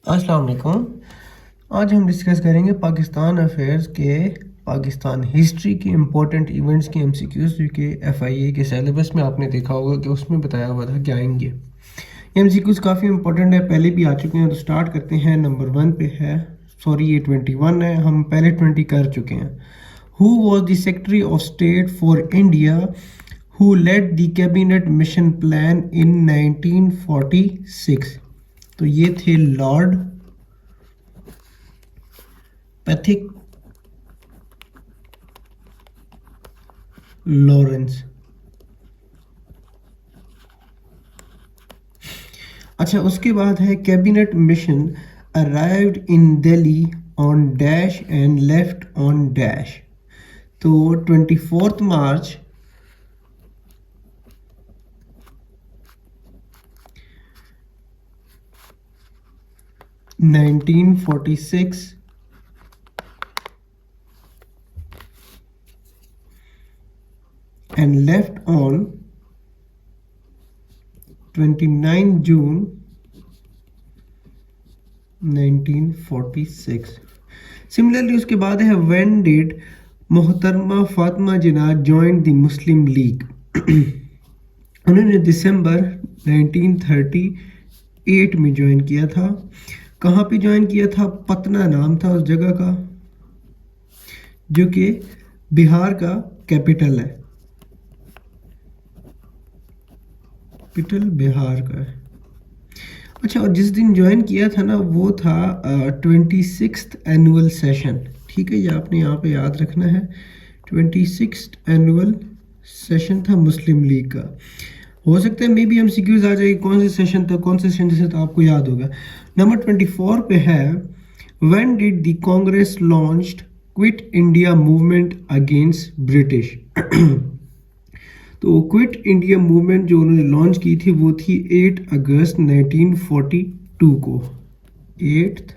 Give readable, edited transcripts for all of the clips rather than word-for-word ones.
अस्सलाम वालेकुम। आज हम डिस्कस करेंगे पाकिस्तान अफेयर्स के पाकिस्तान हिस्ट्री के इम्पोर्टेंट इवेंट्स के एमसीक्यूज जो कि एफआईए के सिलेबस में आपने देखा होगा कि उसमें बताया हुआ था कि आएंगे। ये एमसीक्यूज काफ़ी इंपॉर्टेंट है, पहले भी आ चुके हैं। तो स्टार्ट करते हैं। नंबर 1 पे है, सॉरी ये 21 है, हम पहले 20 कर चुके हैं। Who was the Secretary of State for India who led the Cabinet Mission Plan in 1946? तो ये थे लॉर्ड पैथिक लॉरेंस। अच्छा, उसके बाद है cabinet mission arrived in Delhi on dash and left on dash. तो 24 मार्च 1946 and left on 29 June 1946। Similarly उसके बाद है, व्हेन डिड मोहतरमा फातिमा जिन्ना जॉइन द मुस्लिम लीग? उन्होंने दिसंबर 1938 में ज्वाइन किया था। कहाँ पे ज्वाइन किया था? पटना नाम था उस जगह का, जो कि बिहार का कैपिटल है। कैपिटल बिहार का है। अच्छा, और जिस दिन ज्वाइन किया था ना, वो था 26th एनुअल सेशन। ठीक है, ये आपने यहाँ पे याद रखना है। 26th एनुअल सेशन था मुस्लिम लीग का। हो सकता है मे बी एमसीक्यूज आ जाएगी कौन से सेशन था, कौन से सेशन से, तो आपको याद होगा। नंबर 24 पे है, when did the Congress launched quit India movement against British? तो क्विट इंडिया मूवमेंट जो उन्होंने लॉन्च की थी वो थी 8 अगस्त 1942 को। 8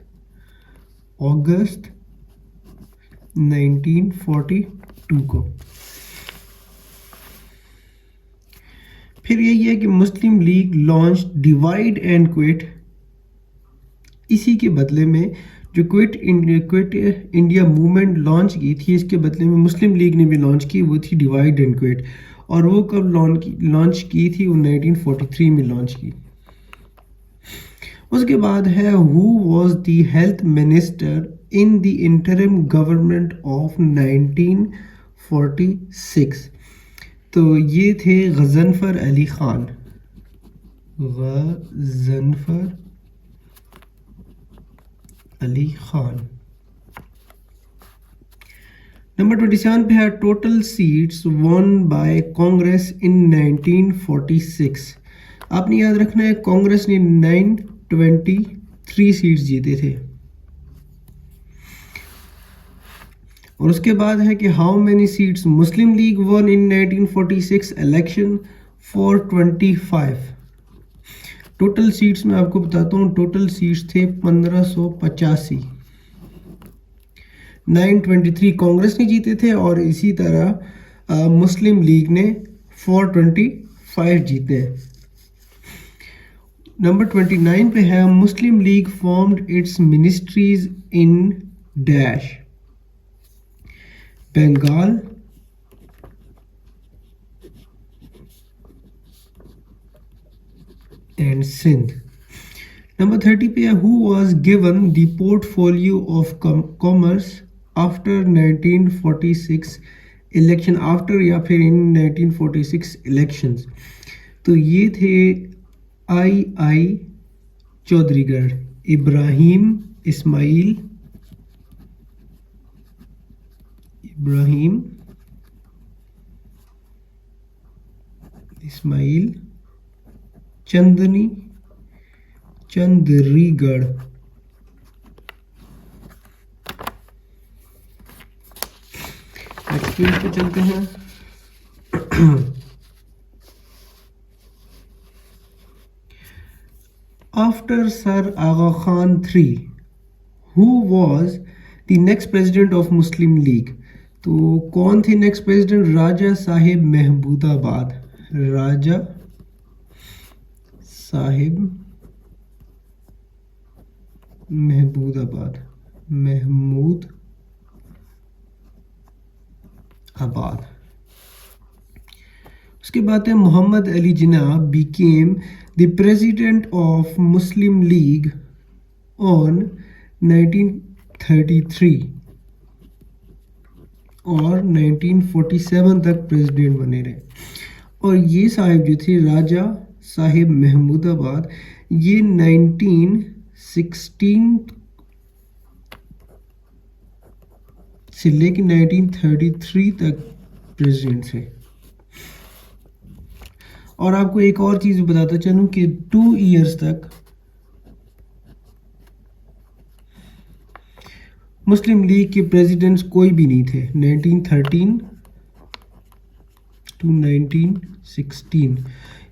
अगस्त 1942 को। फिर यही है कि Muslim League launch divide and quit. इसी के बदले में जो क्विट इंडिया मूवमेंट लॉन्च की थी, इसके बदले में मुस्लिम लीग ने भी लॉन्च की, वो थी डिवाइड एंड क्विट। और वो कब लॉन्च की थी? वो 1943 में लॉन्च की। उसके बाद है, who was the health minister in the interim government of 1946? तो ये थे गजनफर अली खान। गजनफर अली खान। नंबर 27 पे है, total seats won by Congress in 1946। आपने याद रखना है, कांग्रेस ने 923 सीट्स जीते थे। और उसके बाद है कि how many seats Muslim league one in 1946 election? 425। Total seats मैं आपको बताता हूँ, टोटल सीट्स थे 1585। 923 कांग्रेस ने जीते थे और इसी तरह मुस्लिम लीग ने 425 जीते। नंबर 29 पे है, Muslim League formed its ministries in dash? Bengal, and Sindh. Number 30 पे है, who was given the portfolio of commerce after 1946 election? After या फिर इन 1946 इलेक्शंस। तो ये थे I Chundrigar, Ibrahim Ismail Chundrigar. Next page पे चलते हैं। After sir Aga Khan III, who was the next president of Muslim League? तो कौन थे नेक्स्ट प्रेसिडेंट? राजा साहिब महमूदाबाद। राजा साहिब महमूदाबाद, महमूद आबाद। उसके बाद है Mohammad Ali Jinnah became the president of Muslim League on 1933 और 1947 तक प्रेसिडेंट बने रहे। और ये साहिब जो थे राजा साहिब महमूदाबाद, ये 1916 से लेकर 1933 तक प्रेसिडेंट थे। और आपको एक और चीज़ बताता चलूँ कि 2 इयर्स तक मुस्लिम लीग के प्रेसिडेंट्स कोई भी नहीं थे, 1913 टू 1916,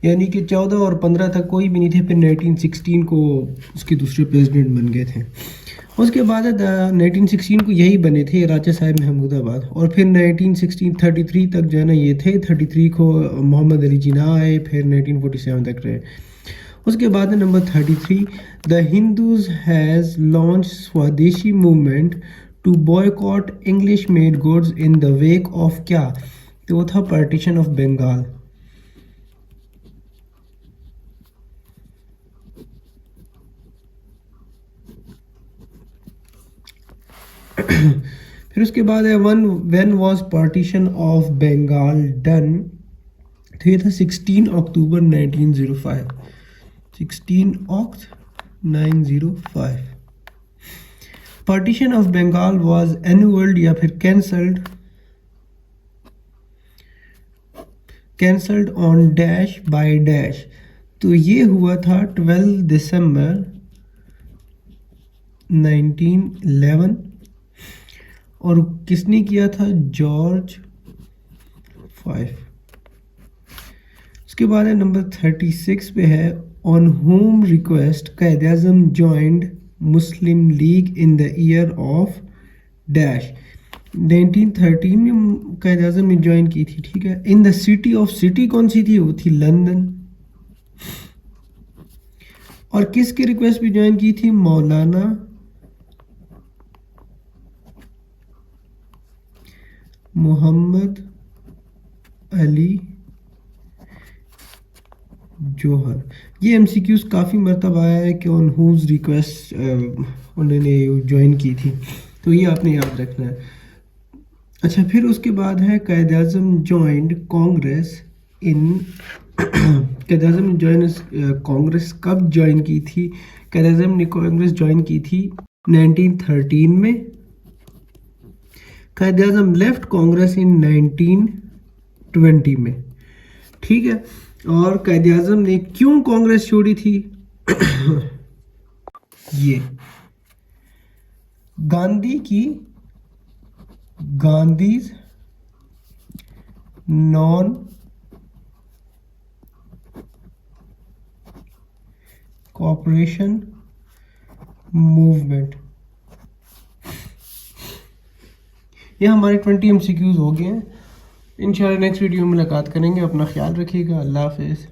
यानी कि 14 और 15 तक कोई भी नहीं थे। फिर 1916 को उसके दूसरे प्रेसिडेंट बन गए थे। उसके बाद 1916 को यही बने थे राजा साहिब महमूदाबाद। और फिर 1933 तक जो है ना ये थे, 33 को मोहम्मद अली जिन्ना आए, फिर 1947 तक रहे। उसके बाद है number 33, the Hindus has launch Swadeshi movement to boycott English made goods in the wake of क्या? तो वो था पार्टीशन ऑफ बंगाल। फिर उसके बाद है when was partition of Bengal done? तो ये था 16 अक्टूबर 1905, 16 अक्टूबर 1905। Partition of Bengal was annulled या फिर cancelled on dash by dash. तो ये हुआ था 12 दिसंबर 1911। और किसने किया था? जॉर्ज 5। उसके बाद है नंबर 36 पे है, on home request Quaid Azam joined Muslim league in the year of dash. 1913 में कायद आज़म ने ज्वाइन की थी, ठीक है। In the city of, city कौन सी थी? वो थी लंदन। और किसके रिक्वेस्ट पे ज्वाइन की थी? मौलाना मोहम्मद अली जौहर। ये एमसीक्यूज काफ़ी मरतब आया है कि ऑन हुज रिक्वेस्ट उन्होंने ज्वाइन की थी, तो ये आपने याद रखना है। अच्छा, फिर उसके बाद है कायद आज़म जॉइंड कांग्रेस इन कायद आज़म ने कांग्रेस कब ज्वाइन की थी? कायद आज़म ने कांग्रेस ज्वाइन की थी 1913 में। कायद आज़म लेफ्ट कांग्रेस इन 1920 में, ठीक है। और कायद आज़म ने क्यों कांग्रेस छोड़ी थी? ये गांधीज नॉन कोऑपरेशन मूवमेंट। ये हमारे 20 MCQs हो गए हैं। इंशाल्लाह नेक्स्ट वीडियो में मुलाकात करेंगे। अपना ख्याल रखिएगा। अल्लाह हाफिज़।